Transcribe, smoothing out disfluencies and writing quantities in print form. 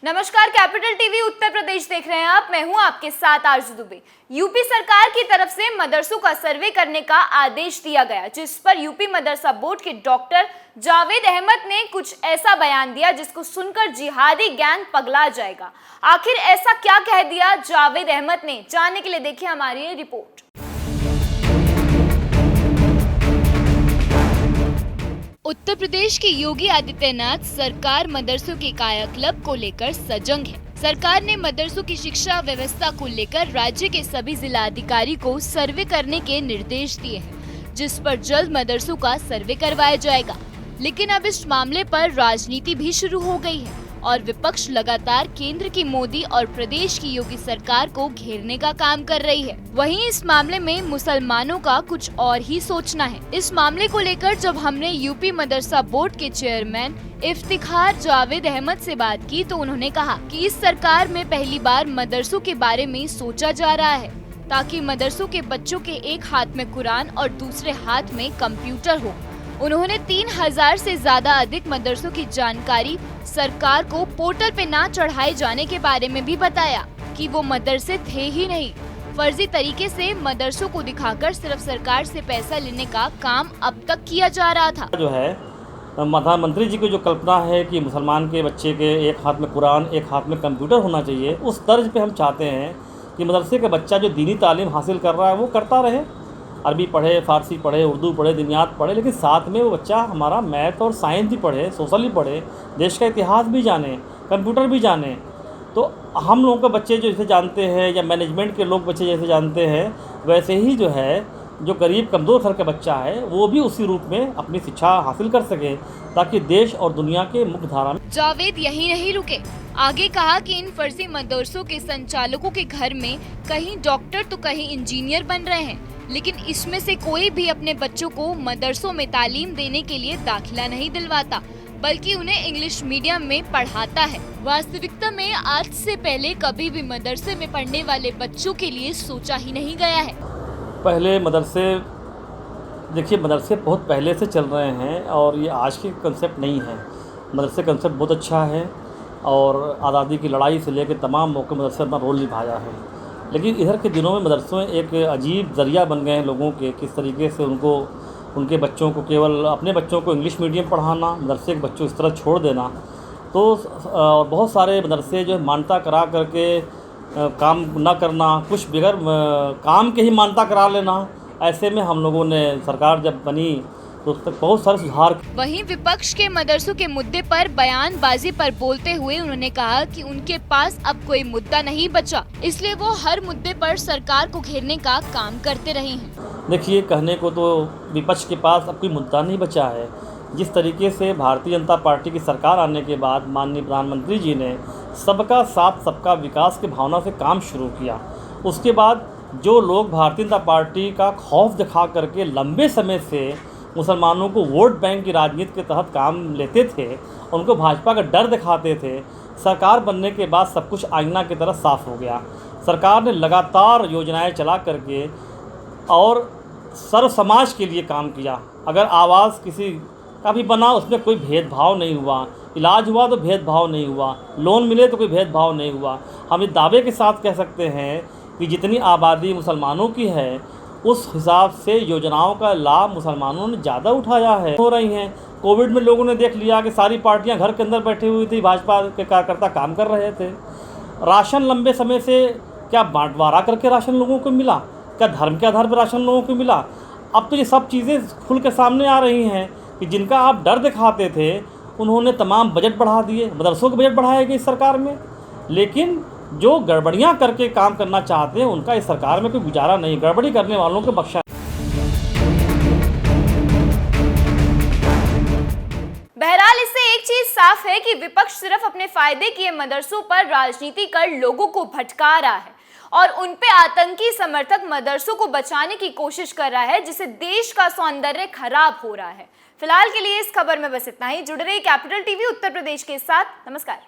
नमस्कार, capital TV Uttar Pradesh देख रहे हैं आप। मैं हूं आपके साथ आरजू दुबे। यूपी सरकार की तरफ से मदरसों का सर्वे करने का आदेश दिया गया, जिस पर यूपी मदरसा बोर्ड के डॉक्टर जावेद अहमद ने कुछ ऐसा बयान दिया जिसको सुनकर जिहादी गैंग पगला जाएगा। आखिर ऐसा क्या कह दिया जावेद अहमद ने, जानने के लिए देखिए हमारी ये रिपोर्ट। उत्तर प्रदेश के योगी आदित्यनाथ सरकार मदरसों के कायाकल्प को लेकर सजग है। सरकार ने मदरसों की शिक्षा व्यवस्था को लेकर राज्य के सभी जिलाधिकारी को सर्वे करने के निर्देश दिए हैं, जिस पर जल्द मदरसों का सर्वे करवाया जाएगा। लेकिन अब इस मामले पर राजनीति भी शुरू हो गई है और विपक्ष लगातार केंद्र की मोदी और प्रदेश की योगी सरकार को घेरने का काम कर रही है। वहीं इस मामले में मुसलमानों का कुछ और ही सोचना है। इस मामले को लेकर जब हमने यूपी मदरसा बोर्ड के चेयरमैन इफ्तिखार जावेद अहमद से बात की तो उन्होंने कहा कि इस सरकार में पहली बार मदरसों के बारे में सोचा जा रहा है, ताकि मदरसों के बच्चों के एक हाथ में कुरान और दूसरे हाथ में कंप्यूटर हो। उन्होंने 3000 से ज्यादा अधिक मदरसों की जानकारी सरकार को पोर्टल पे ना चढ़ाए जाने के बारे में भी बताया कि वो मदरसे थे ही नहीं, फर्जी तरीके से मदरसों को दिखाकर सिर्फ सरकार से पैसा लेने का काम अब तक किया जा रहा था। जो है प्रधानमंत्री जी की जो कल्पना है कि मुसलमान के बच्चे के एक हाथ में कुरान एक हाथ में कंप्यूटर होना चाहिए, उस तर्ज पे हम चाहते हैं कि मदरसे का बच्चा जो दीनी तालीम हासिल कर रहा है वो करता रहे, अरबी पढ़े, फ़ारसी पढ़े, उर्दू पढ़े, दिनियात पढ़े, लेकिन साथ में वो बच्चा हमारा मैथ और साइंस भी पढ़े, सोशल भी पढ़े, देश का इतिहास भी जाने, कंप्यूटर भी जाने। तो हम लोगों के बच्चे जो जैसे जानते हैं या मैनेजमेंट के लोग बच्चे जैसे जानते हैं, वैसे ही जो है जो गरीब कमज़ोर घर का बच्चा है वो भी उसी रूप में अपनी शिक्षा हासिल कर सके, ताकि देश और दुनिया के मुख्य धारा में। जावेद यही नहीं रुके, आगे कहा कि इन फर्जी मदरसों के संचालकों के घर में कहीं डॉक्टर तो कहीं इंजीनियर बन रहे हैं, लेकिन इसमें से कोई भी अपने बच्चों को मदरसों में तालीम देने के लिए दाखिला नहीं दिलवाता, बल्कि उन्हें इंग्लिश मीडियम में पढ़ाता है। वास्तविकता में आज से पहले कभी भी मदरसे में पढ़ने वाले बच्चों के लिए सोचा ही नहीं गया है। पहले मदरसे देखिए, मदरसे बहुत पहले से चल रहे हैं और ये आज की कंसेप्ट नहीं है। मदरसे कंसेप्ट बहुत अच्छा है और आज़ादी की लड़ाई से लेकर तमाम मौके मदरसे अपना रोल निभाया है। लेकिन इधर के दिनों में मदरसे एक अजीब ज़रिया बन गए हैं लोगों के, किस तरीके से उनको उनके बच्चों को केवल अपने बच्चों को इंग्लिश मीडियम पढ़ाना, मदरसे के बच्चों इस तरह छोड़ देना। तो और बहुत सारे मदरसे जो मान्यता करा करके काम न करना, कुछ बगैर काम के ही मान्यता करा लेना। ऐसे में हम लोगों ने सरकार जब बनी तो उस तक बहुत सारे सुधार। वहीं विपक्ष के मदरसों के मुद्दे पर बयानबाजी पर बोलते हुए उन्होंने कहा कि उनके पास अब कोई मुद्दा नहीं बचा, इसलिए वो हर मुद्दे पर सरकार को घेरने का काम करते रहे हैं। देखिए, कहने को तो विपक्ष के पास अब कोई मुद्दा नहीं बचा है। जिस तरीके से भारतीय जनता पार्टी की सरकार आने के बाद माननीय प्रधानमंत्री जी ने सबका साथ सबका विकास की भावना से काम शुरू किया, उसके बाद जो लोग भारतीय जनता पार्टी का खौफ दिखा करके लंबे समय से मुसलमानों को वोट बैंक की राजनीति के तहत काम लेते थे, उनको भाजपा का डर दिखाते थे, सरकार बनने के बाद सब कुछ आईना की तरह साफ़ हो गया। सरकार ने लगातार योजनाएं चला करके और सर्व समाज के लिए काम किया। अगर आवाज़ किसी का भी बना उसमें कोई भेदभाव नहीं हुआ, इलाज हुआ तो भेदभाव नहीं हुआ, लोन मिले तो कोई भेदभाव नहीं हुआ। हम इस दावे के साथ कह सकते हैं कि जितनी आबादी मुसलमानों की है उस हिसाब से योजनाओं का लाभ मुसलमानों ने ज़्यादा उठाया है, हो रही हैं। कोविड में लोगों ने देख लिया कि सारी पार्टियां घर के अंदर बैठी हुई थी, भाजपा के कार्यकर्ता काम कर रहे थे। राशन लंबे समय से क्या बांटवारा करके राशन लोगों को मिला, क्या धर्म के आधार पर राशन लोगों को मिला? अब तो ये सब चीज़ें खुल के सामने आ रही हैं कि जिनका आप डर दिखाते थे उन्होंने तमाम बजट बढ़ा दिए, मदरसों के बजट बढ़ाए गए इस सरकार में। लेकिन जो गड़बड़ियां करके काम करना चाहते हैं उनका इस सरकार में कोई गुजारा नहीं, गड़बड़ी करने वालों को बख्शा। बहरहाल इससे एक चीज साफ है कि विपक्ष सिर्फ अपने फायदे के मदरसों पर राजनीति कर लोगों को भटका रहा है और उन पे आतंकी समर्थक मदरसों को बचाने की कोशिश कर रहा है, जिससे देश का सौंदर्य खराब हो रहा है। फिलहाल के लिए इस खबर में बस इतना ही। जुड़े रहिए कैपिटल टीवी उत्तर प्रदेश के साथ। नमस्कार।